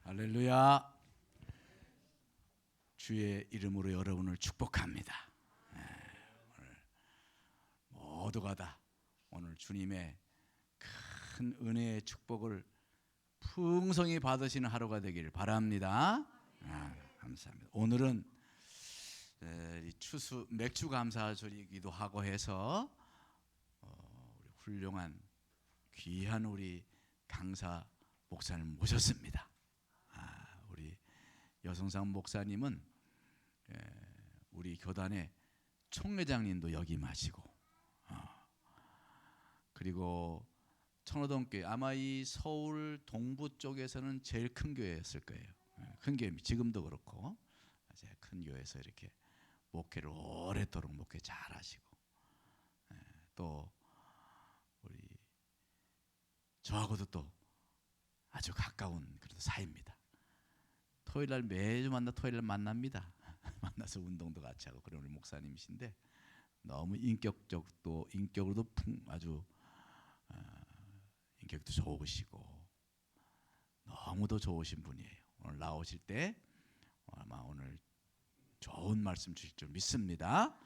할렐루야. 주의 이름으로 여러분을 축복합니다. 오늘 모두가 다 오늘 주님의 큰 은혜의 축복을 풍성히 받으시는 하루가 되기를 바랍니다. 감사합니다. 오늘은 추수 맥주 감사절이기도 하고 해서 우리 훌륭한 귀한 우리 강사 목사님 모셨습니다. 우리 여성상 목사님은 우리 교단의 총회장님도 역임하시고, 그리고 천호동교회, 아마 이 서울 동부 쪽에서는 제일 큰 교회였을 거예요. 큰 교회입니다. 지금도 그렇고 큰 교회에서 이렇게 목회를 오랫도록 목회 잘하시고, 또 우리 저하고도 또 아주 가까운 그런 사이입니다. 토요일날 매주 토요일날 만납니다. 만나서 운동도 같이 하고 그런 우리 목사님이신데 너무 인격으로도 아주 인격도 좋으시고 너무도 좋으신 분이에요. 오늘 나오실 때 아마 오늘 좋은 말씀 주실 줄 믿습니다.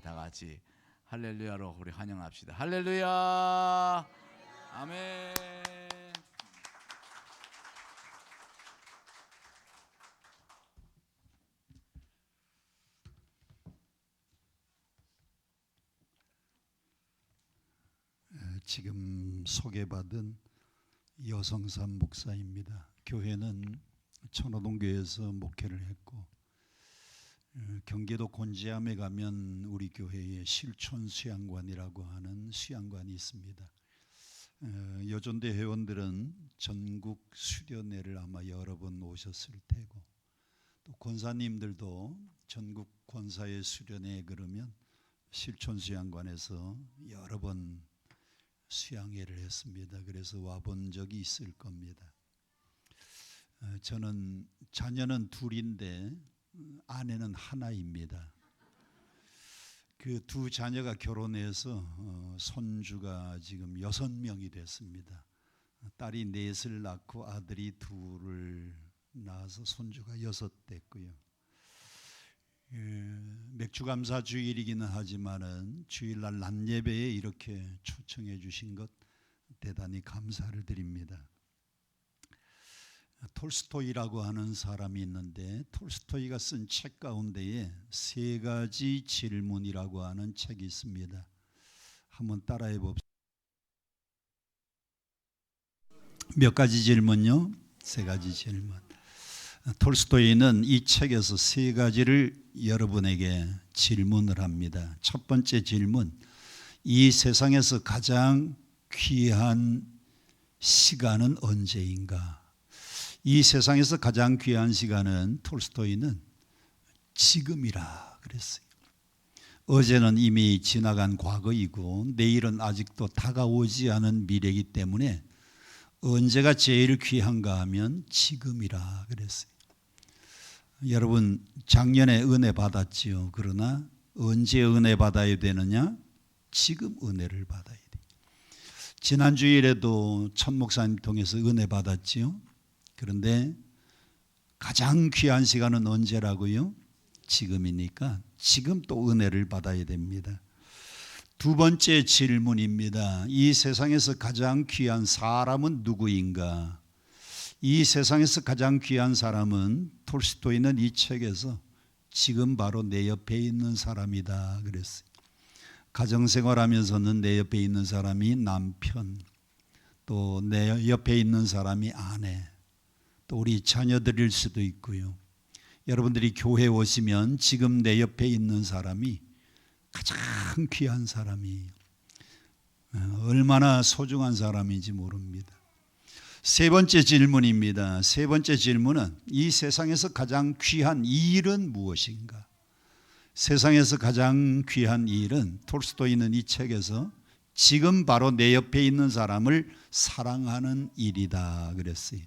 다 같이 할렐루야로 우리 환영합시다. 할렐루야. 아멘. 지금 소개받은 여성삼 목사입니다. 교회는 천호동교회에서 목회를 했고, 경기도 곤지암에 가면 우리 교회에 실촌 수양관이라고 하는 수양관이 있습니다. 여존대 회원들은 전국 수련회를 아마 여러 번 오셨을 테고, 또 권사님들도 전국 권사의 수련회에 그러면 실촌 수양관에서 여러 번 수양회를 했습니다. 그래서 와본 적이 있을 겁니다. 저는 자녀는 둘인데 아내는 하나입니다. 그 두 자녀가 결혼해서 손주가 지금 6명이 됐습니다. 딸이 4을 낳고 아들이 2을 낳아서 손주가 6 됐고요. 맥주감사 주일이기는 하지만은 주일날 낮 예배에 이렇게 초청해 주신 것 대단히 감사를 드립니다. 톨스토이라고 하는 사람이 있는데, 톨스토이가 쓴 책 가운데에 3가지 질문이라고 하는 책이 있습니다. 한번 따라해 봅시다. 몇 가지 질문요? 3가지 질문. 톨스토이는 이 책에서 3가지를 여러분에게 질문을 합니다. 첫 번째 질문, 이 세상에서 가장 귀한 시간은 언제인가? 이 세상에서 가장 귀한 시간은 톨스토이는 지금이라 그랬어요. 어제는 이미 지나간 과거이고 내일은 아직도 다가오지 않은 미래이기 때문에 언제가 제일 귀한가 하면 지금이라 그랬어요. 여러분 작년에 은혜 받았지요. 그러나 언제 은혜 받아야 되느냐? 지금 은혜를 받아야 돼요. 지난 주일에도 천 목사님 통해서 은혜 받았지요. 그런데 가장 귀한 시간은 언제라고요? 지금이니까 지금 또 은혜를 받아야 됩니다. 두 번째 질문입니다. 이 세상에서 가장 귀한 사람은 누구인가? 이 세상에서 가장 귀한 사람은 톨스토이는 이 책에서 지금 바로 내 옆에 있는 사람이다 그랬어요. 가정생활하면서는 내 옆에 있는 사람이 남편, 또 내 옆에 있는 사람이 아내, 또 우리 자녀들일 수도 있고요. 여러분들이 교회 오시면 지금 내 옆에 있는 사람이 가장 귀한 사람이 얼마나 소중한 사람인지 모릅니다. 세 번째 질문입니다. 세 번째 질문은 이 세상에서 가장 귀한 일은 무엇인가? 세상에서 가장 귀한 일은 톨스토이는 이 책에서 지금 바로 내 옆에 있는 사람을 사랑하는 일이다 그랬어요.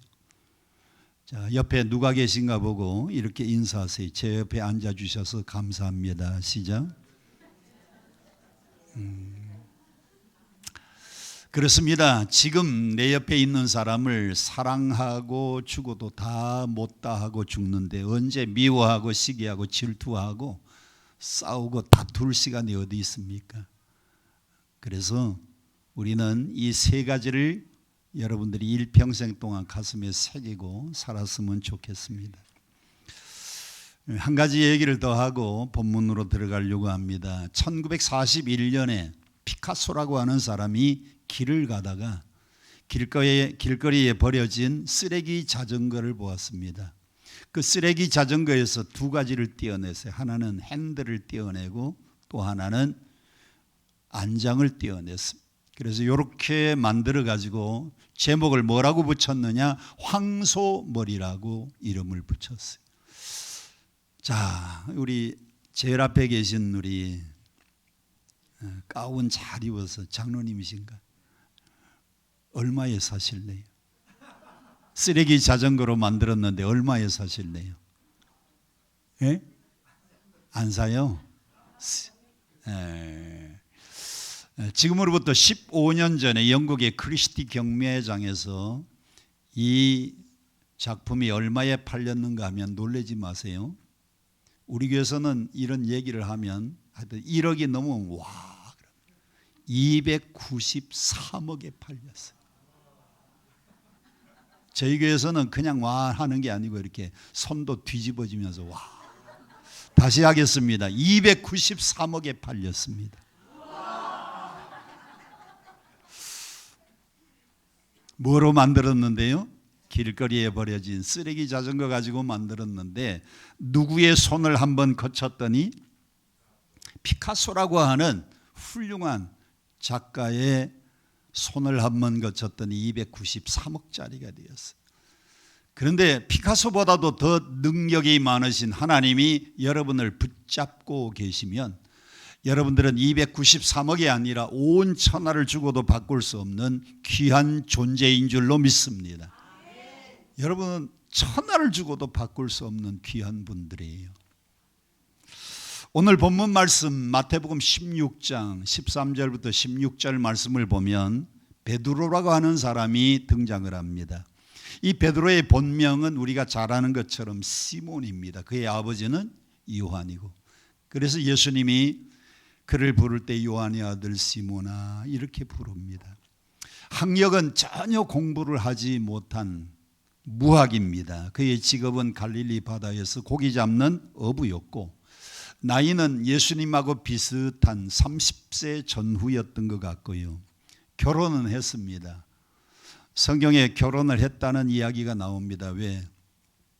자, 옆에 누가 계신가 보고 이렇게 인사하세요. 제 옆에 앉아주셔서 감사합니다. 시작. 그렇습니다. 지금 내 옆에 있는 사람을 사랑하고 죽어도 다 못다 하고 죽는데 언제 미워하고 시기하고 질투하고 싸우고 다툴 시간이 어디 있습니까? 그래서 우리는 이 세 가지를 여러분들이 일평생 동안 가슴에 새기고 살았으면 좋겠습니다. 한 가지 얘기를 더 하고 본문으로 들어가려고 합니다. 1941년에 피카소라고 하는 사람이 길을 가다가 길거리에 버려진 쓰레기 자전거를 보았습니다. 그 쓰레기 자전거에서 두 가지를 떼어냈어요. 하나는 핸들을 떼어내고 또 하나는 안장을 떼어냈습니다. 그래서 이렇게 만들어 가지고 제목을 뭐라고 붙였느냐? 황소머리라고 이름을 붙였어요. 자, 우리 제일 앞에 계신 우리 가운 잘 입어서 장로님이신가? 얼마에 사실래요? 쓰레기 자전거로 만들었는데 얼마에 사실래요? 예? 안 사요? 지금으로부터 15년 전에 영국의 크리스티 경매장에서 이 작품이 얼마에 팔렸는가 하면 놀라지 마세요. 우리 교회에서는 이런 얘기를 하면 하여튼 1억이 넘으면 와 293억에 팔렸어요. 저희 교회에서는 그냥 와 하는 게 아니고 이렇게 손도 뒤집어지면서 와. 다시 하겠습니다. 293억에 팔렸습니다. 뭐로 만들었는데요? 길거리에 버려진 쓰레기 자전거 가지고 만들었는데 누구의 손을 한번 거쳤더니 피카소라고 하는 훌륭한 작가의 손을 한번 거쳤더니 293억짜리가 되었어요. 그런데 피카소보다도 더 능력이 많으신 하나님이 여러분을 붙잡고 계시면 여러분들은 293억이 아니라 온 천하를 주고도 바꿀 수 없는 귀한 존재인 줄로 믿습니다. 여러분은 천하를 주고도 바꿀 수 없는 귀한 분들이에요. 오늘 본문 말씀 마태복음 16장 13절부터 16절 말씀을 보면 베드로라고 하는 사람이 등장을 합니다. 이 베드로의 본명은 우리가 잘 아는 것처럼 시몬입니다. 그의 아버지는 요한이고, 그래서 예수님이 그를 부를 때 요한의 아들 시몬아 이렇게 부릅니다. 학력은 전혀 공부를 하지 못한 무학입니다. 그의 직업은 갈릴리 바다에서 고기 잡는 어부였고 나이는 예수님하고 비슷한 30세 전후였던 것 같고요. 결혼은 했습니다. 성경에 결혼을 했다는 이야기가 나옵니다. 왜?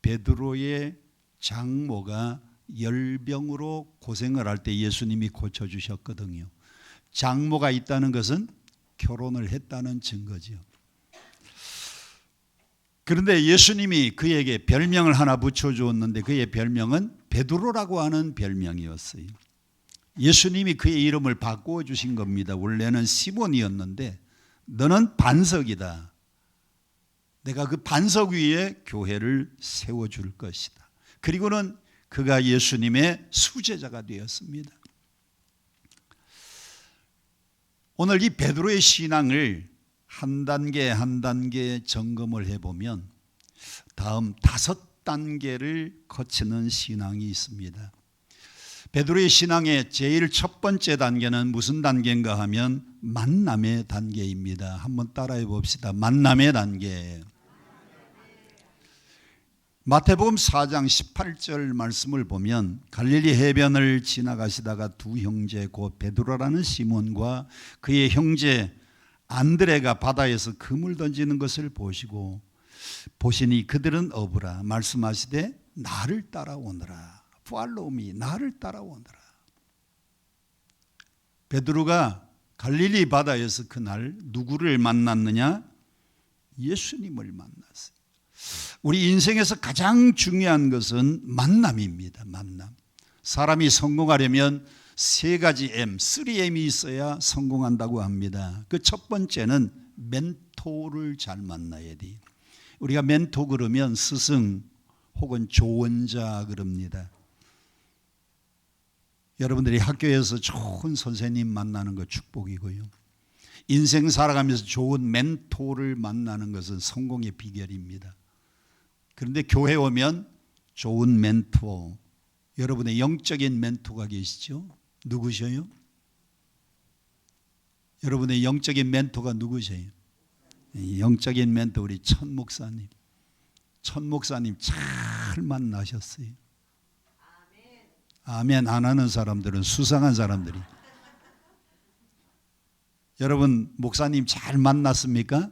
베드로의 장모가 열병으로 고생을 할 때 예수님이 고쳐주셨거든요. 장모가 있다는 것은 결혼을 했다는 증거죠. 그런데 예수님이 그에게 별명을 하나 붙여주었는데 그의 별명은 베드로라고 하는 별명이었어요. 예수님이 그의 이름을 바꾸어 주신 겁니다. 원래는 시몬이었는데 너는 반석이다. 내가 그 반석 위에 교회를 세워줄 것이다. 그리고는 그가 예수님의 수제자가 되었습니다. 오늘 이 베드로의 신앙을 한 단계 한 단계 점검을 해보면 다음 5단계를 거치는 신앙이 있습니다. 베드로의 신앙의 제일 첫 번째 단계는 무슨 단계인가 하면 만남의 단계입니다. 한번 따라해 봅시다. 만남의 단계. 마태복음 4장 18절 말씀을 보면 갈릴리 해변을 지나가시다가 두 형제 곧 베드로라는 시몬과 그의 형제 안드레가 바다에서 그물 던지는 것을 보시니 그들은 어부라 말씀하시되 나를 따라오너라. Follow me. 나를 따라오너라. 베드로가 갈릴리 바다에서 그날 누구를 만났느냐? 예수님을 만났어요. 우리 인생에서 가장 중요한 것은 만남입니다. 만남. 사람이 성공하려면 3가지 M, 3M이 있어야 성공한다고 합니다. 그 첫 번째는 멘토를 잘 만나야 돼. 우리가 멘토 그러면 스승 혹은 조언자 그럽니다. 여러분들이 학교에서 좋은 선생님 만나는 거 축복이고요. 인생 살아가면서 좋은 멘토를 만나는 것은 성공의 비결입니다. 그런데 교회 오면 좋은 멘토, 여러분의 영적인 멘토가 계시죠? 누구셔요? 여러분의 영적인 멘토가 누구세요? 영적인 멘토 우리 천 목사님. 천 목사님 잘 만나셨어요. 아멘 안 하는 사람들은 수상한 사람들이. 여러분 목사님 잘 만났습니까?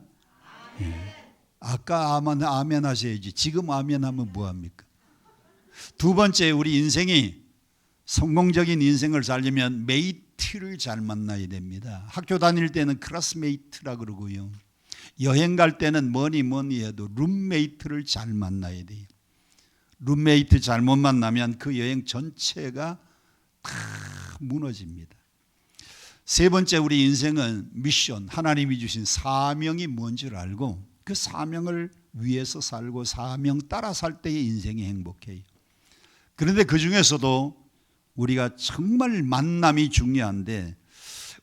아까 아멘 하셔야지. 지금 아멘 하면 뭐합니까? 두 번째, 우리 인생이 성공적인 인생을 살려면 메이트를 잘 만나야 됩니다. 학교 다닐 때는 클래스메이트라 그러고요. 여행 갈 때는 뭐니 해도 룸메이트를 잘 만나야 돼요. 룸메이트 잘못 만나면 그 여행 전체가 다 무너집니다. 세 번째, 우리 인생은 미션, 하나님이 주신 사명이 뭔지를 알고 그 사명을 위해서 살고 사명 따라 살 때의 인생이 행복해요. 그런데 그 중에서도 우리가 정말 만남이 중요한데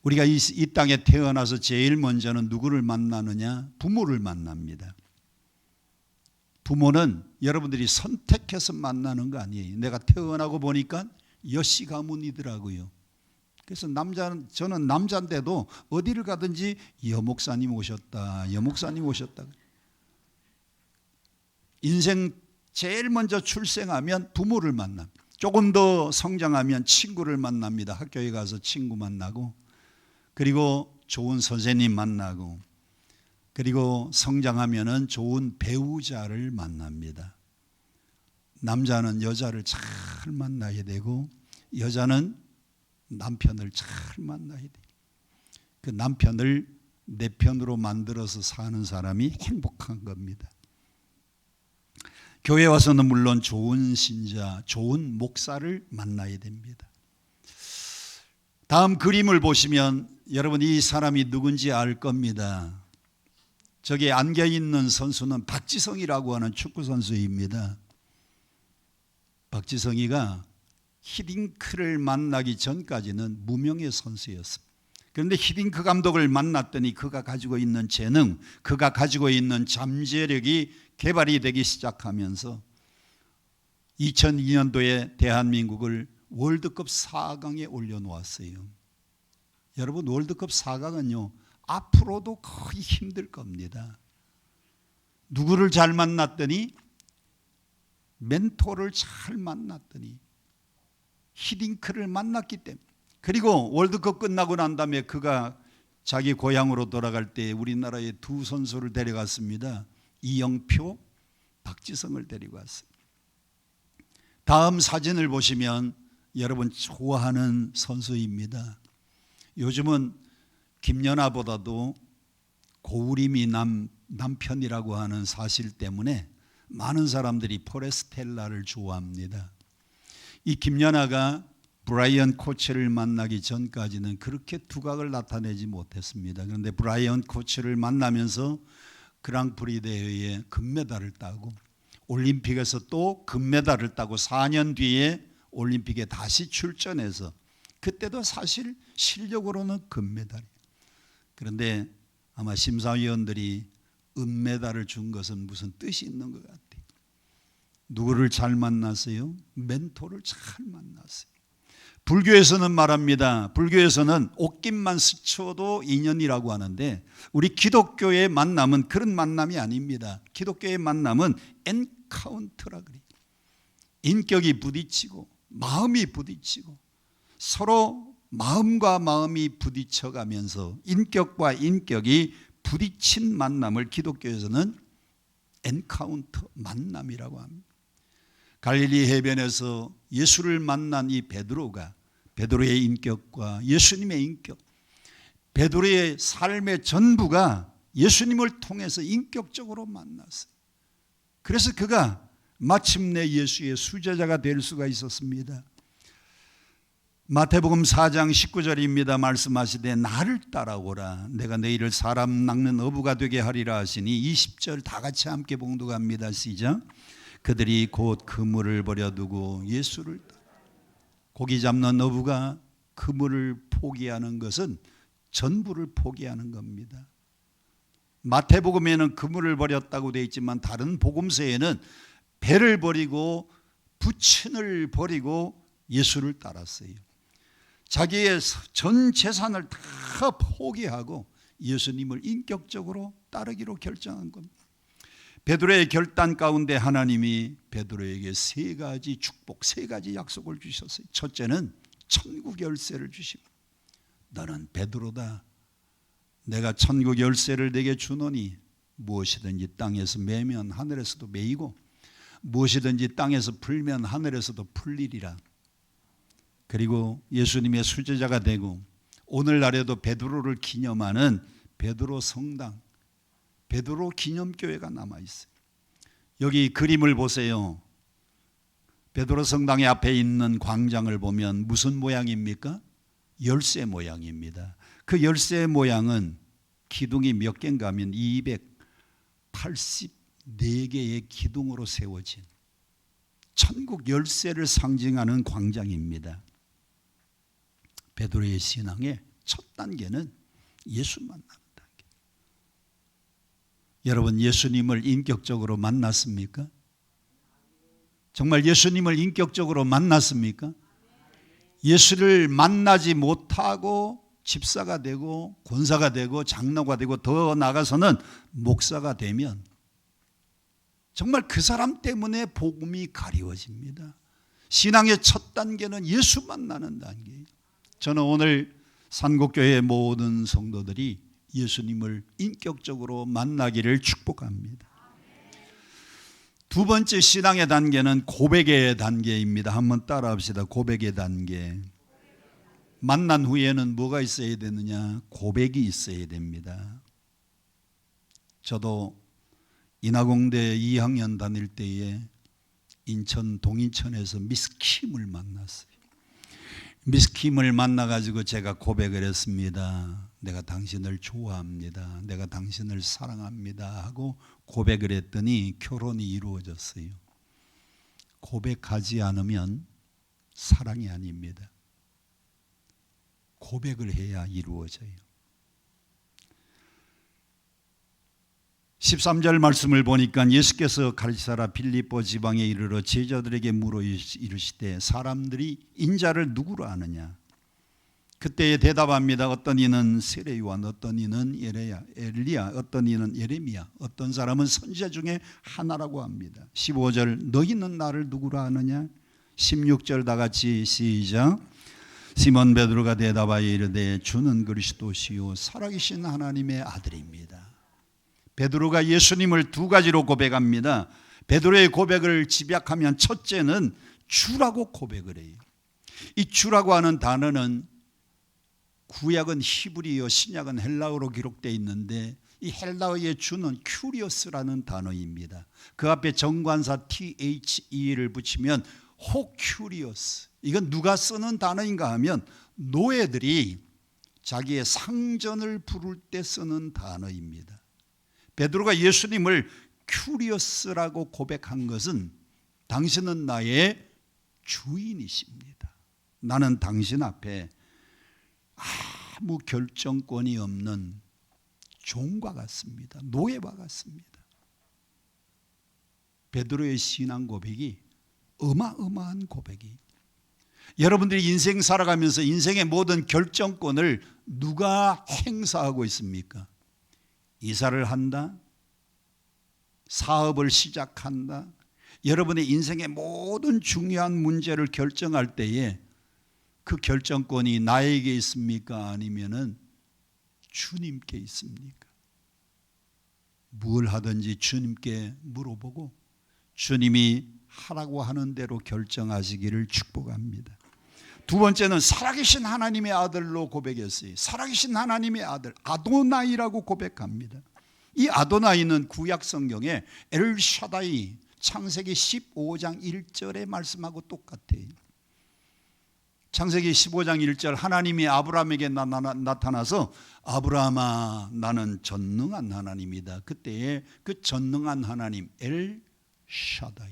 우리가 이 땅에 태어나서 제일 먼저는 누구를 만나느냐? 부모를 만납니다. 부모는 여러분들이 선택해서 만나는 거 아니에요. 내가 태어나고 보니까 여씨 가문이더라고요. 그래서 저는 남자인데도 어디를 가든지 여목사님 오셨다, 여목사님 오셨다. 인생 제일 먼저 출생하면 부모를 만납니다. 조금 더 성장하면 친구를 만납니다. 학교에 가서 친구 만나고, 그리고 좋은 선생님 만나고, 그리고 성장하면은 좋은 배우자를 만납니다. 남자는 여자를 잘 만나야 되고 여자는 남편을 잘 만나야 돼요. 그 남편을 내 편으로 만들어서 사는 사람이 행복한 겁니다. 교회 와서는 물론 좋은 신자, 좋은 목사를 만나야 됩니다. 다음 그림을 보시면 여러분 이 사람이 누군지 알 겁니다. 저기 안겨있는 선수는 박지성이라고 하는 축구선수입니다. 박지성이가 히딩크를 만나기 전까지는 무명의 선수였습니다. 그런데 히딩크 감독을 만났더니 그가 가지고 있는 재능, 그가 가지고 있는 잠재력이 개발이 되기 시작하면서 2002년도에 대한민국을 월드컵 4강에 올려놓았어요. 여러분 월드컵 4강은요 앞으로도 거의 힘들 겁니다. 누구를 잘 만났더니 멘토를 잘 만났더니 히딩크를 만났기 때문에, 그리고 월드컵 끝나고 난 다음에 그가 자기 고향으로 돌아갈 때 우리나라에 두 선수를 데려갔습니다. 이영표, 박지성을 데리고 왔습니다. 다음 사진을 보시면 여러분 좋아하는 선수입니다. 요즘은 김연아보다도 고우림이 남편이라고 하는 사실 때문에 많은 사람들이 포레스텔라를 좋아합니다. 이 김연아가 브라이언 코치를 만나기 전까지는 그렇게 두각을 나타내지 못했습니다. 그런데 브라이언 코치를 만나면서 그랑프리 대회에 금메달을 따고 올림픽에서 또 금메달을 따고 4년 뒤에 올림픽에 다시 출전해서 그때도 사실 실력으로는 금메달이에요. 그런데 아마 심사위원들이 은메달을 준 것은 무슨 뜻이 있는 것 같아요. 누구를 잘 만났어요? 멘토를 잘 만났어요. 불교에서는 말합니다. 불교에서는 옷깃만 스쳐도 인연이라고 하는데 우리 기독교의 만남은 그런 만남이 아닙니다. 기독교의 만남은 엔카운터라 그래요. 인격이 부딪히고 마음이 부딪히고 서로 마음과 마음이 부딪혀가면서 인격과 인격이 부딪힌 만남을 기독교에서는 엔카운터, 만남이라고 합니다. 갈릴리 해변에서 예수를 만난 이 베드로가 베드로의 인격과 예수님의 인격, 베드로의 삶의 전부가 예수님을 통해서 인격적으로 만났어요. 그래서 그가 마침내 예수의 수제자가 될 수가 있었습니다. 마태복음 4장 19절입니다. 말씀하시되 나를 따라오라 내가 너희를 사람 낚는 어부가 되게 하리라 하시니 20절 다 같이 함께 봉독합니다. 시작. 그들이 곧 그물을 버려두고 예수를 고기 잡는 어부가 그물을 포기하는 것은 전부를 포기하는 겁니다. 마태복음에는 그물을 버렸다고 되어 있지만 다른 복음서에는 배를 버리고 부친을 버리고 예수를 따랐어요. 자기의 전 재산을 다 포기하고 예수님을 인격적으로 따르기로 결정한 겁니다. 베드로의 결단 가운데 하나님이 베드로에게 3가지 축복, 3가지 약속을 주셨어요. 첫째는 천국 열쇠를 주십니다. 너는 베드로다. 내가 천국 열쇠를 내게 주노니 무엇이든지 땅에서 매면 하늘에서도 매이고 무엇이든지 땅에서 풀면 하늘에서도 풀리리라. 그리고 예수님의 수제자가 되고 오늘날에도 베드로를 기념하는 베드로 성당, 베드로 기념교회가 남아있어요. 여기 그림을 보세요. 베드로 성당의 앞에 있는 광장을 보면 무슨 모양입니까? 열쇠 모양입니다. 그 열쇠 모양은 기둥이 몇 개인가 하면 284개의 기둥으로 세워진 천국 열쇠를 상징하는 광장입니다. 베드로의 신앙의 첫 단계는 예수 만나는 단계. 여러분, 예수님을 인격적으로 만났습니까? 정말 예수님을 인격적으로 만났습니까? 예수를 만나지 못하고 집사가 되고 권사가 되고 장로가 되고 더 나아가서는 목사가 되면 정말 그 사람 때문에 복음이 가리워집니다. 신앙의 첫 단계는 예수 만나는 단계예요. 저는 오늘 산곡교회의 모든 성도들이 예수님을 인격적으로 만나기를 축복합니다. 두 번째 신앙의 단계는 고백의 단계입니다. 한번 따라합시다. 고백의 단계. 만난 후에는 뭐가 있어야 되느냐? 고백이 있어야 됩니다. 저도 인하공대 2학년 다닐 때에 인천 동인천에서 미스 킴을 만났어요. 미스 킴을 만나가지고 제가 고백을 했습니다. 내가 당신을 좋아합니다. 내가 당신을 사랑합니다 하고 고백을 했더니 결혼이 이루어졌어요. 고백하지 않으면 사랑이 아닙니다. 고백을 해야 이루어져요. 13절 말씀을 보니까 예수께서 가르치사라 빌립보 지방에 이르러 제자들에게 물어 이르시되 사람들이 인자를 누구로 아느냐? 그때에 대답합니다. 어떤 이는 세례요한, 어떤 이는 엘리야, 어떤 이는 예레미야, 어떤 사람은 선지자 중에 하나라고 합니다. 15절 너희는 나를 누구로 아느냐? 16절 다 같이 시작. 시몬 베드로가 대답하여 이르되 주는 그리스도시요 살아계신 하나님의 아들입니다. 베드로가 예수님을 2가지로 고백합니다. 베드로의 고백을 집약하면 첫째는 주라고 고백을 해요. 이 주라고 하는 단어는 구약은 히브리어, 신약은 헬라어로 기록되어 있는데 이 헬라어의 주는 큐리오스라는 단어입니다. 그 앞에 정관사 THE를 붙이면 호큐리오스. 이건 누가 쓰는 단어인가 하면 노예들이 자기의 상전을 부를 때 쓰는 단어입니다. 베드로가 예수님을 큐리오스라고 고백한 것은 당신은 나의 주인이십니다. 나는 당신 앞에 아무 결정권이 없는 종과 같습니다. 노예와 같습니다. 베드로의 신앙 고백이 어마어마한 고백이. 여러분들이 인생 살아가면서 인생의 모든 결정권을 누가 행사하고 있습니까? 이사를 한다, 사업을 시작한다, 여러분의 인생의 모든 중요한 문제를 결정할 때에 그 결정권이 나에게 있습니까? 아니면은 주님께 있습니까? 뭘 하든지 주님께 물어보고 주님이 하라고 하는 대로 결정하시기를 축복합니다. 두 번째는 살아계신 하나님의 아들로 고백했어요. 살아계신 하나님의 아들 아도나이라고 고백합니다. 이 아도나이는 구약 성경에 엘샤다이 창세기 15장 1절의 말씀하고 똑같아요. 창세기 15장 1절 하나님이 아브라함에게 나타나서 아브라함아 나는 전능한 하나님이다. 그때에 그 전능한 하나님 엘샤다이.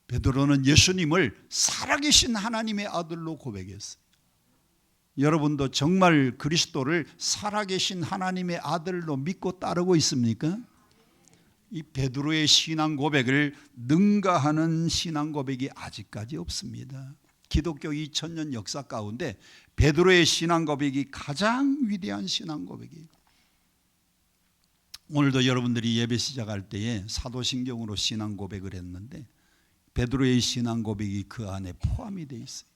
베드로는 예수님을 살아계신 하나님의 아들로 고백했어요. 여러분도 정말 그리스도를 살아계신 하나님의 아들로 믿고 따르고 있습니까? 이 베드로의 신앙 고백을 능가하는 신앙 고백이 아직까지 없습니다. 기독교 2000년 역사 가운데 베드로의 신앙 고백이 가장 위대한 신앙 고백이에요. 오늘도 여러분들이 예배 시작할 때에 사도신경으로 신앙 고백을 했는데 베드로의 신앙 고백이 그 안에 포함이 되어 있어요.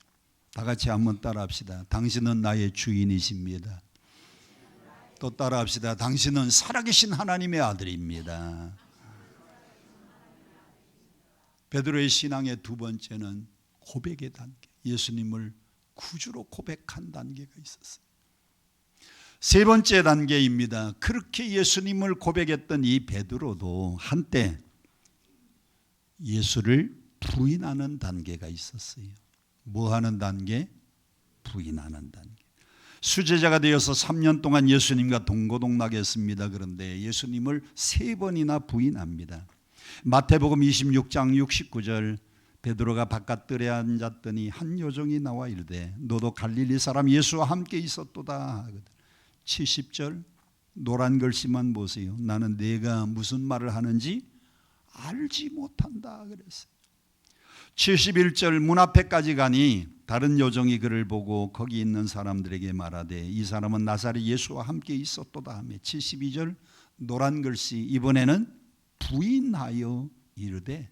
다 같이 한번 따라합시다. 당신은 나의 주인이십니다. 또 따라합시다. 당신은 살아계신 하나님의 아들입니다. 베드로의 신앙의 두 번째는 고백의 단계, 예수님을 구주로 고백한 단계가 있었어요. 세 번째 단계입니다. 그렇게 예수님을 고백했던 이 베드로도 한때 예수를 부인하는 단계가 있었어요. 뭐 하는 단계? 부인하는 단계. 수제자가 되어서 3년 동안 예수님과 동고동락에 했습니다. 그런데 예수님을 3번이나 부인합니다. 마태복음 26장 69절, 베드로가 바깥들에 앉았더니 한 요정이 나와 이르되 너도 갈릴리 사람 예수와 함께 있었도다 하거든. 70절, 노란 글씨만 보세요. 나는 네가 무슨 말을 하는지 알지 못한다 그랬어요. 71절, 문 앞에까지 가니 다른 요정이 그를 보고 거기 있는 사람들에게 말하되 이 사람은 나사렛 예수와 함께 있었도다 하며 72절, 노란 글씨, 이번에는 부인하여 이르되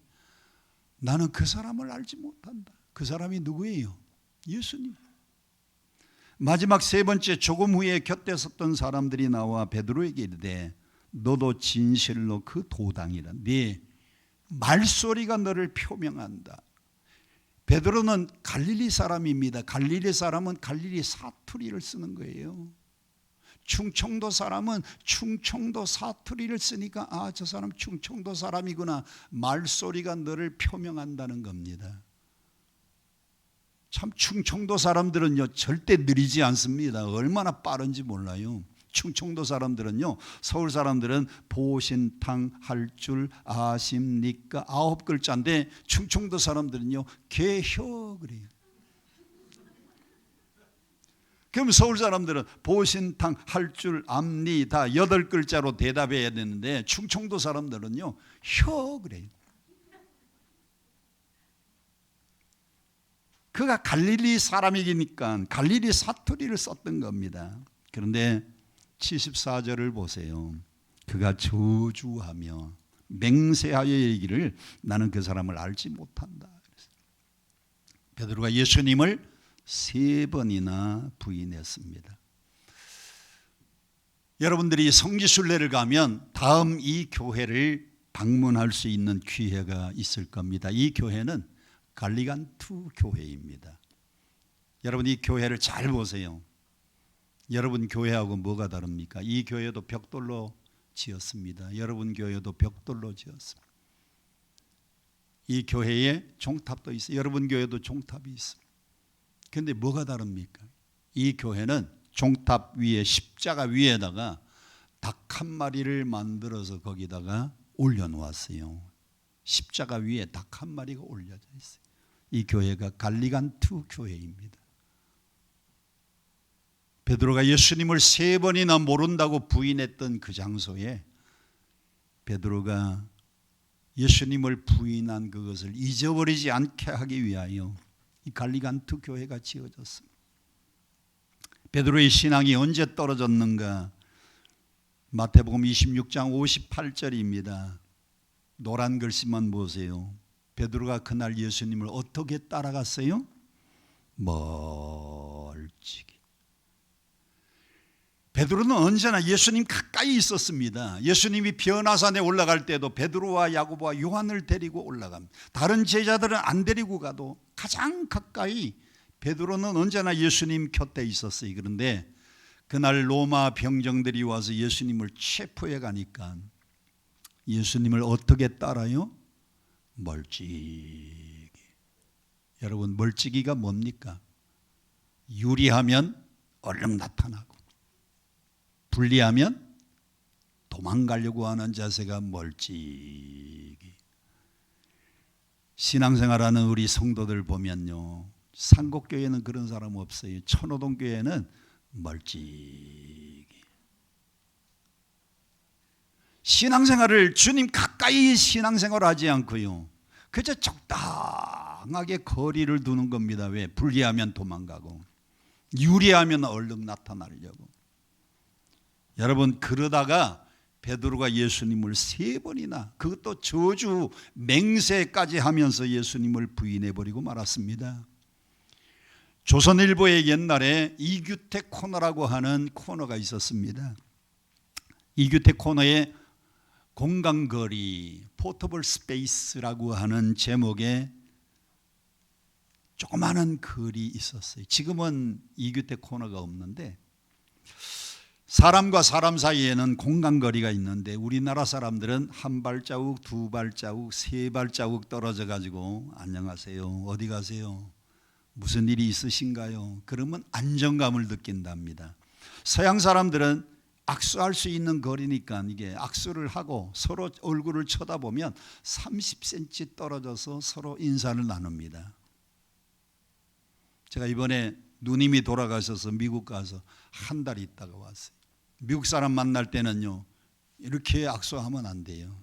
나는 그 사람을 알지 못한다. 그 사람이 누구예요? 예수님. 마지막 세 번째, 조금 후에 곁에 섰던 사람들이 나와 베드로에게 이르되 너도 진실로 그 도당이라. 네 말소리가 너를 표명한다. 베드로는 갈릴리 사람입니다. 갈릴리 사람은 갈릴리 사투리를 쓰는 거예요. 충청도 사람은 충청도 사투리를 쓰니까 아, 저 사람 충청도 사람이구나. 말소리가 너를 표명한다는 겁니다. 참 충청도 사람들은요 절대 느리지 않습니다. 얼마나 빠른지 몰라요. 충청도 사람들은요, 서울 사람들은 보신탕 할 줄 아십니까? 9글자인데 충청도 사람들은요 개혀 그래요. 그럼 서울 사람들은 보신탕 할 줄 압니다 8글자로 대답해야 되는데 충청도 사람들은요 혀 그래요. 그가 갈릴리 사람이니까 갈릴리 사투리를 썼던 겁니다. 그런데 74절을 보세요. 그가 저주하며 맹세하여 얘기를 나는 그 사람을 알지 못한다. 베드로가 예수님을 3번이나 부인했습니다. 여러분들이 성지순례를 가면 다음 이 교회를 방문할 수 있는 기회가 있을 겁니다. 이 교회는 갈리간투 교회입니다. 여러분 이 교회를 잘 보세요. 여러분 교회하고 뭐가 다릅니까? 이 교회도 벽돌로 지었습니다. 여러분 교회도 벽돌로 지었습니다. 이 교회에 종탑도 있어요. 여러분 교회도 종탑이 있습니다. 그런데 뭐가 다릅니까? 이 교회는 종탑 위에 십자가 위에다가 닭 한 마리를 만들어서 거기다가 올려놓았어요. 십자가 위에 닭 한 마리가 올려져 있어요. 이 교회가 갈리간투 교회입니다. 베드로가 예수님을 3번이나 모른다고 부인했던 그 장소에 베드로가 예수님을 부인한 그것을 잊어버리지 않게 하기 위하여 이 갈리간투 교회가 지어졌습니다. 베드로의 신앙이 언제 떨어졌는가? 마태복음 26장 58절입니다. 노란 글씨만 보세요. 베드로가 그날 예수님을 어떻게 따라갔어요? 멀찍이. 베드로는 언제나 예수님 가까이 있었습니다. 예수님이 변화산에 올라갈 때도 베드로와 야고보와 요한을 데리고 올라갑니다. 다른 제자들은 안 데리고 가도 가장 가까이 베드로는 언제나 예수님 곁에 있었어요. 그런데 그날 로마 병정들이 와서 예수님을 체포해 가니까 예수님을 어떻게 따라요? 멀찍이. 여러분 멀찍이가 뭡니까? 유리하면 얼른 나타나고 불리하면 도망가려고 하는 자세가 멀찍이. 신앙생활하는 우리 성도들 보면요, 상곡교회는 그런 사람 없어요. 천호동교회는 멀찍이 신앙생활을 주님 가까이 신앙생활을 하지 않고요, 그저 적당하게 거리를 두는 겁니다. 왜? 불리하면 도망가고 유리하면 얼른 나타나려고. 여러분, 그러다가 베드로가 예수님을 3번이나, 그것도 저주 맹세까지 하면서 예수님을 부인해버리고 말았습니다. 조선일보에 옛날에 이규택 코너라고 하는 코너가 있었습니다. 이규택 코너에 공간거리, 포터블 스페이스라고 하는 제목의 조그마한 글이 있었어요. 지금은 이규택 코너가 없는데, 사람과 사람 사이에는 공간거리가 있는데 우리나라 사람들은 한 발자국, 두 발자국, 세 발자국 떨어져 가지고 안녕하세요, 어디 가세요, 무슨 일이 있으신가요? 그러면 안정감을 느낀답니다. 서양 사람들은 악수할 수 있는 거리니까 이게 악수를 하고 서로 얼굴을 쳐다보면 30cm 떨어져서 서로 인사를 나눕니다. 제가 이번에 누님이 돌아가셔서 미국 가서 한 달 있다가 왔어요. 미국 사람 만날 때는요, 이렇게 악수하면 안 돼요.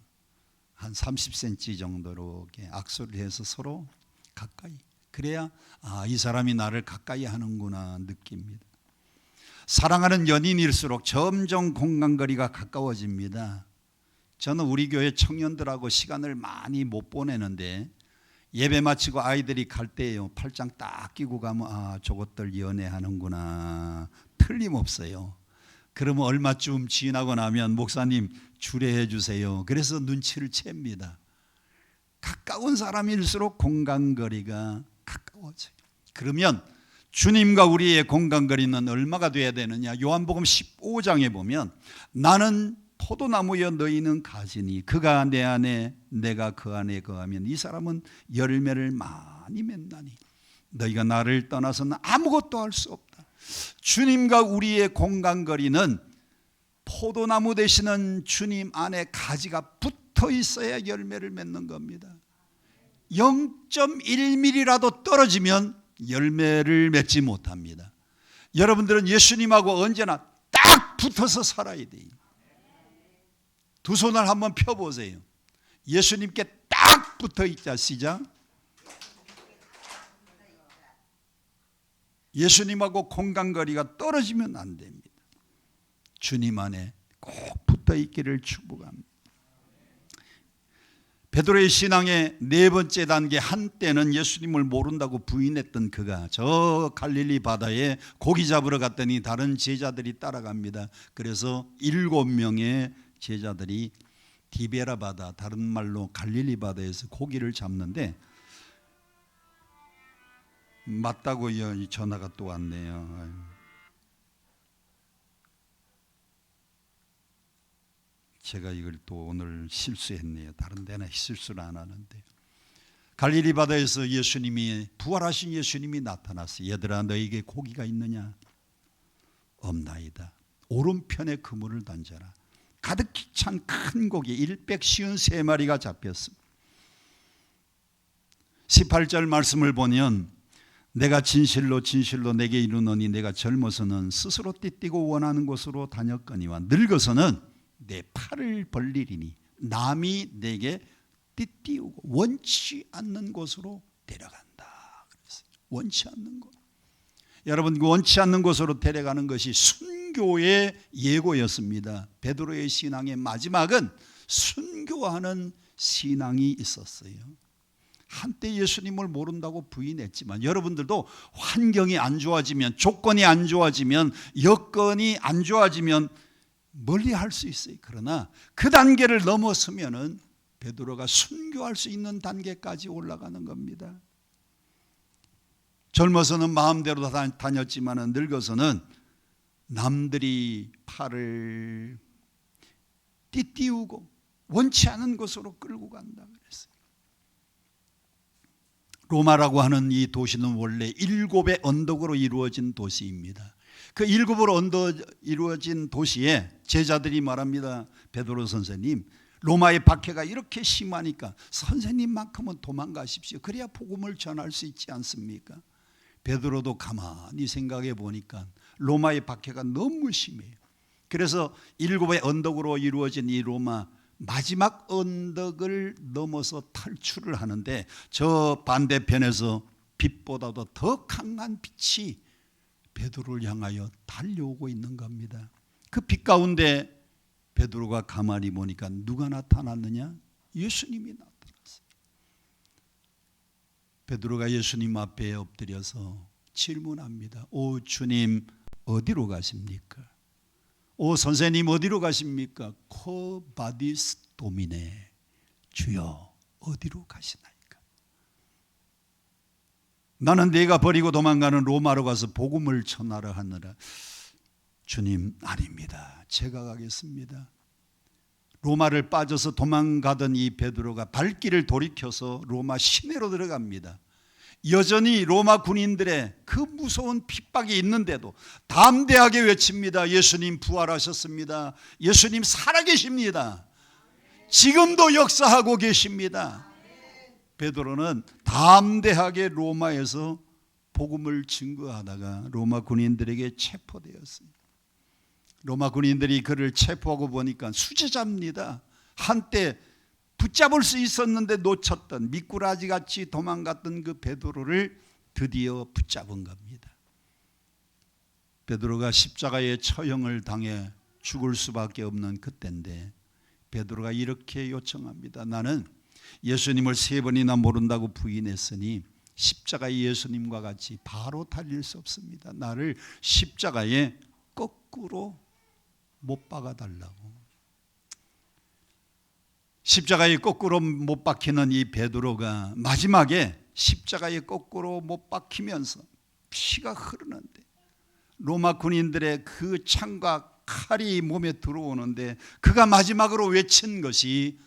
한 30cm 정도로 이렇게 악수를 해서 서로 가까이, 그래야 이 사람이 나를 가까이 하는구나 느낍니다. 사랑하는 연인일수록 점점 공간거리가 가까워집니다. 저는 우리 교회 청년들하고 시간을 많이 못 보내는데, 예배 마치고 아이들이 갈 때예요, 팔짱 딱 끼고 가면 저것들 연애하는구나, 틀림없어요. 그러면 얼마쯤 지나고 나면 목사님 주례해 주세요, 그래서 눈치를 챕니다. 가까운 사람일수록 공간거리가 가까워져요. 그러면 주님과 우리의 공간거리는 얼마가 돼야 되느냐? 요한복음 15장에 보면 나는 포도나무여 너희는 가지니 그가 내 안에 내가 그 안에 거하면 이 사람은 열매를 많이 맺나니 너희가 나를 떠나서는 아무것도 할 수 없다. 주님과 우리의 공간거리는 포도나무 되시는 주님 안에 가지가 붙어 있어야 열매를 맺는 겁니다. 0.1mm라도 떨어지면 열매를 맺지 못합니다. 여러분들은 예수님하고 언제나 딱 붙어서 살아야 돼요. 두 손을 한번 펴보세요. 예수님께 딱 붙어 있자. 시작. 예수님하고 공간거리가 떨어지면 안 됩니다. 주님 안에 꼭 붙어 있기를 축복합니다. 베드로의 신앙의 4번째 단계, 한때는 예수님을 모른다고 부인했던 그가 저 갈릴리 바다에 고기 잡으러 갔더니 다른 제자들이 따라갑니다. 그래서 7명의 제자들이 디베라 바다, 다른 말로 갈릴리 바다에서 고기를 잡는데, 맞다고요. 이 전화가 또 왔네요. 제가 이걸 또 오늘 실수했네요. 다른 데는 실수를 안 하는데, 갈릴리 바다에서 예수님이, 부활하신 예수님이 나타났어요. 얘들아, 너에게 고기가 있느냐? 없나이다. 오른편에 그물을 던져라. 가득히 찬 큰 고기 153마리가 잡혔습니다. 18절 말씀을 보면 내가 진실로 진실로 내게 이르노니 내가 젊어서는 스스로 띠띠고 원하는 곳으로 다녔거니와 늙어서는 내 팔을 벌리리니 남이 내게 띠띠우고 원치 않는 곳으로 데려간다. 그랬어요. 원치 않는 곳. 여러분, 그 원치 않는 곳으로 데려가는 것이 순교의 예고였습니다. 베드로의 신앙의 마지막은 순교하는 신앙이 있었어요. 한때 예수님을 모른다고 부인했지만 여러분들도 환경이 안 좋아지면, 조건이 안 좋아지면, 여건이 안 좋아지면 멀리 할 수 있어요. 그러나 그 단계를 넘어서면은 베드로가 순교할 수 있는 단계까지 올라가는 겁니다. 젊어서는 마음대로 다녔지만 늙어서는 남들이 팔을 띠띠우고 원치 않은 곳으로 끌고 간다 그랬어요. 로마라고 하는 이 도시는 원래 7의 언덕으로 이루어진 도시입니다. 그 7으로 언덕 이루어진 도시에 제자들이 말합니다. 베드로 선생님, 로마의 박해가 이렇게 심하니까 선생님만큼은 도망가십시오. 그래야 복음을 전할 수 있지 않습니까? 베드로도 가만히 생각해 보니까 로마의 박해가 너무 심해요. 그래서 7의 언덕으로 이루어진 이 로마 마지막 언덕을 넘어서 탈출을 하는데 저 반대편에서 빛보다도 더 강한 빛이 베드로를 향하여 달려오고 있는 겁니다. 그 빛 가운데 베드로가 가만히 보니까 누가 나타났느냐? 예수님이 나타났어요. 베드로가 예수님 앞에 엎드려서 질문합니다. 오 주님, 어디로 가십니까? 오 선생님, 어디로 가십니까? 코 바디스 도미네, 주여 어디로 가시나이까? 나는 내가 버리고 도망가는 로마로 가서 복음을 전하려 하느라. 주님, 아닙니다. 제가 가겠습니다. 로마를 빠져서 도망가던 이 베드로가 발길을 돌이켜서 로마 시내로 들어갑니다. 여전히 로마 군인들의 그 무서운 핍박이 있는데도 담대하게 외칩니다. 예수님 부활하셨습니다. 예수님 살아계십니다. 지금도 역사하고 계십니다. 베드로는 담대하게 로마에서 복음을 증거하다가 로마 군인들에게 체포되었어요. 로마 군인들이 그를 체포하고 보니까 수제자입니다. 한때 붙잡을 수 있었는데 놓쳤던 미꾸라지같이 도망갔던 그 베드로를 드디어 붙잡은 겁니다. 베드로가 십자가에 처형을 당해 죽을 수밖에 없는 그때인데 베드로가 이렇게 요청합니다. 나는 예수님을 3번이나 모른다고 부인했으니 십자가에 예수님과 같이 바로 달릴 수 없습니다. 나를 십자가에 거꾸로 못 박아달라고. 십자가에 거꾸로 못 박히는 이 베드로가 마지막에 십자가에 거꾸로 못 박히면서 피가 흐르는데 로마 군인들의 그 창과 칼이 몸에 들어오는데 그가 마지막으로 외친 것이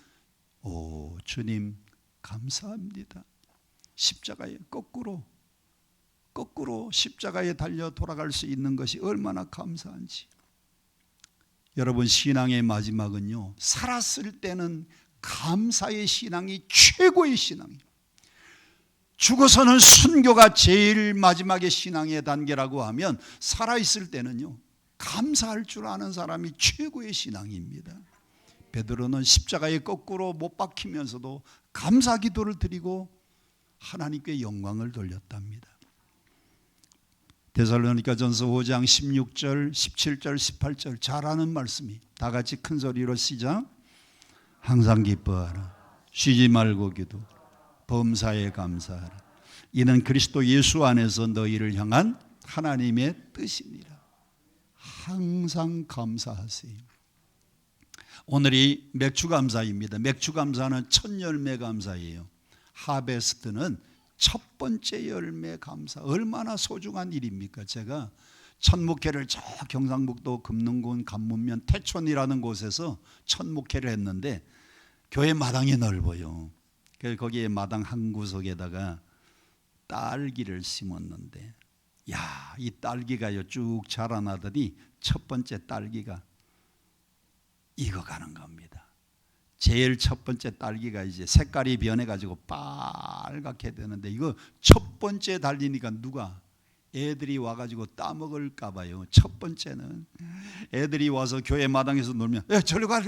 오 주님 감사합니다. 십자가에 거꾸로 십자가에 달려 돌아갈 수 있는 것이 얼마나 감사한지. 여러분 신앙의 마지막은요, 살았을 때는 감사의 신앙이 최고의 신앙이에요. 죽어서는 순교가 제일 마지막의 신앙의 단계라고 하면 살아있을 때는요 감사할 줄 아는 사람이 최고의 신앙입니다. 베드로는 십자가에 거꾸로 못 박히면서도 감사 기도를 드리고 하나님께 영광을 돌렸답니다. 데살로니가전서 5장 16절, 17절, 18절 잘 아는 말씀이 다 같이 큰 소리로 시작. 항상 기뻐하라. 쉬지 말고 기도. 범사에 감사하라. 이는 그리스도 예수 안에서 너희를 향한 하나님의 뜻입니다. 항상 감사하세요. 오늘이 맥주감사입니다. 맥주감사는 첫 열매 감사예요. 하베스트는 첫 번째 열매 감사. 얼마나 소중한 일입니까? 제가 첫 목회를 저 경상북도 금능군 간문면 태촌이라는 곳에서 첫 목회를 했는데 교회 마당이 넓어요. 거기에 마당 한 구석에다가 딸기를 심었는데 야, 이 딸기가요 쭉 자라나더니 첫 번째 딸기가 익어가는 겁니다. 제일 첫 번째 딸기가 이제 색깔이 변해가지고 빨갛게 되는데 이거 첫 번째 달리니까 누가 애들이 와가지고 따먹을까 봐요. 첫 번째는 애들이 와서 교회 마당에서 놀면 저리 가,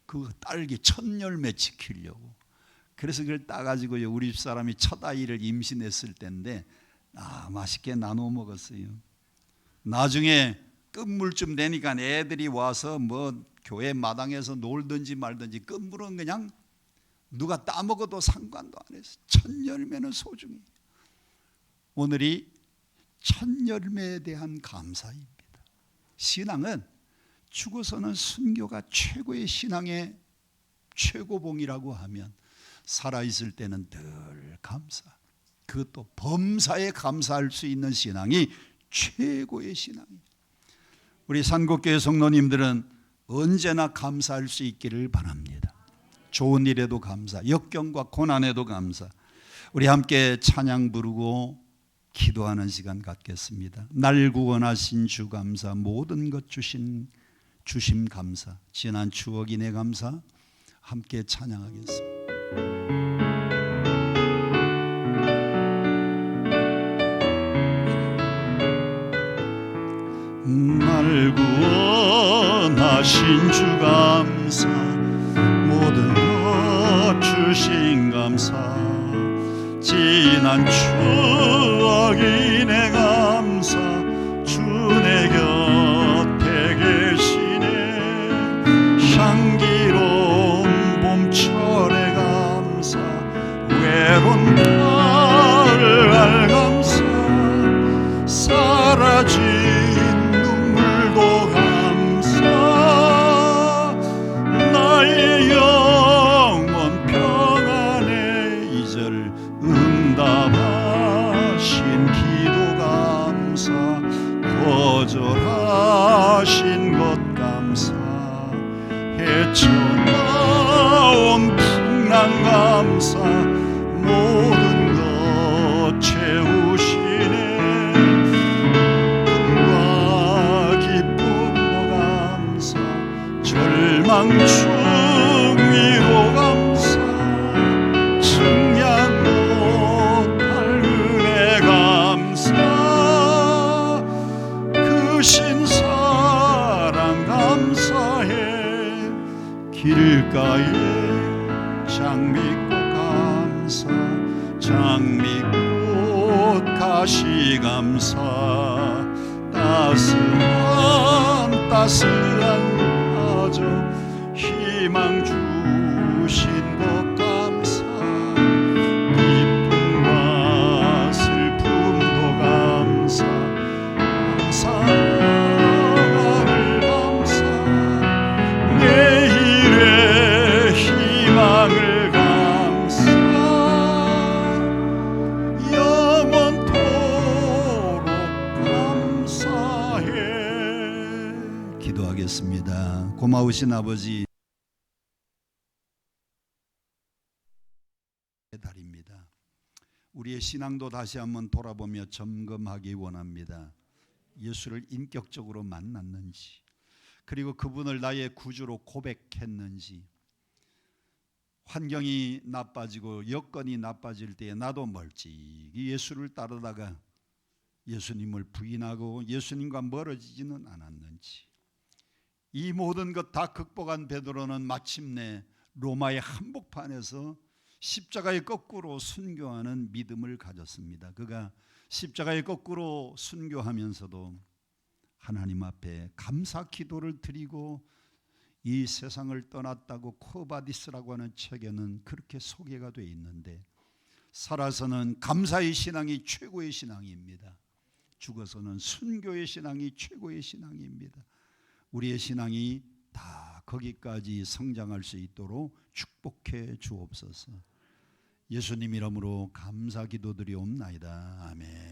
그 딸기 첫 열매 지키려고. 그래서 그걸 따가지고 우리 집 사람이 첫 아이를 임신했을 때인데 맛있게 나눠 먹었어요. 나중에 끝물쯤 되니까 애들이 와서 뭐 교회 마당에서 놀든지 말든지 끝물은 그냥 누가 따먹어도 상관도 안 해서 첫 열매는 소중히. 오늘이 첫 열매에 대한 감사입니다. 신앙은 죽어서는 순교가 최고의 신앙의 최고봉이라고 하면 살아있을 때는 늘 감사, 그것도 범사에 감사할 수 있는 신앙이 최고의 신앙이에요. 우리 산곡교회 성도님들은 언제나 감사할 수 있기를 바랍니다. 좋은 일에도 감사, 역경과 고난에도 감사. 우리 함께 찬양 부르고 기도하는 시간 갖겠습니다. 날 구원하신 주 감사, 모든 것 주심 감사, 지난 추억이 내 감사. 함께 찬양하겠습니다. 나를 구원하신 주 감사, 모든 것 주신 감사, 지난 추억이 내 감사, 주 내 곁에 계시네. 향기로운 봄철의 감사, 외로운 가을 날 감사, 사라진 눈물도 감사, 나의 영원 평안의 이절 응답하신 기도 감사, 거절하신 것 감사, 헤쳐나온 풍랑 감사, 모든 것 채우시네. 꿈과 기쁨도 감사, 절망 중 위로 감사, 증량 못할 은혜 감사, 크신 사랑 감사해. 길가에 장미꽃 감사, 장미꽃 가시 감사, 따스한 아저 희망 주신 것 감사, 기쁨과 슬픔도 감사, 사랑을 감사, 내일의 희망을 감사, 영원토록 감사해. 기도하겠습니다. 고마우신 아버지, 달입니다. 우리의 신앙도 다시 한번 돌아보며 점검하기 원합니다. 예수를 인격적으로 만났는지, 그리고 그분을 나의 구주로 고백했는지, 환경이 나빠지고 여건이 나빠질 때에 나도 멀찍이 예수를 따르다가 예수님을 부인하고 예수님과 멀어지지는 않았는지, 이 모든 것 다 극복한 베드로는 마침내 로마의 한복판에서 십자가의 거꾸로 순교하는 믿음을 가졌습니다. 그가 십자가의 거꾸로 순교하면서도 하나님 앞에 감사 기도를 드리고 이 세상을 떠났다고 코바디스라고 하는 책에는 그렇게 소개가 되어 있는데, 살아서는 감사의 신앙이 최고의 신앙입니다. 죽어서는 순교의 신앙이 최고의 신앙입니다. 우리의 신앙이 다 거기까지 성장할 수 있도록 축복해 주옵소서. 예수님 이름으로 감사 기도드리옵나이다. 아멘.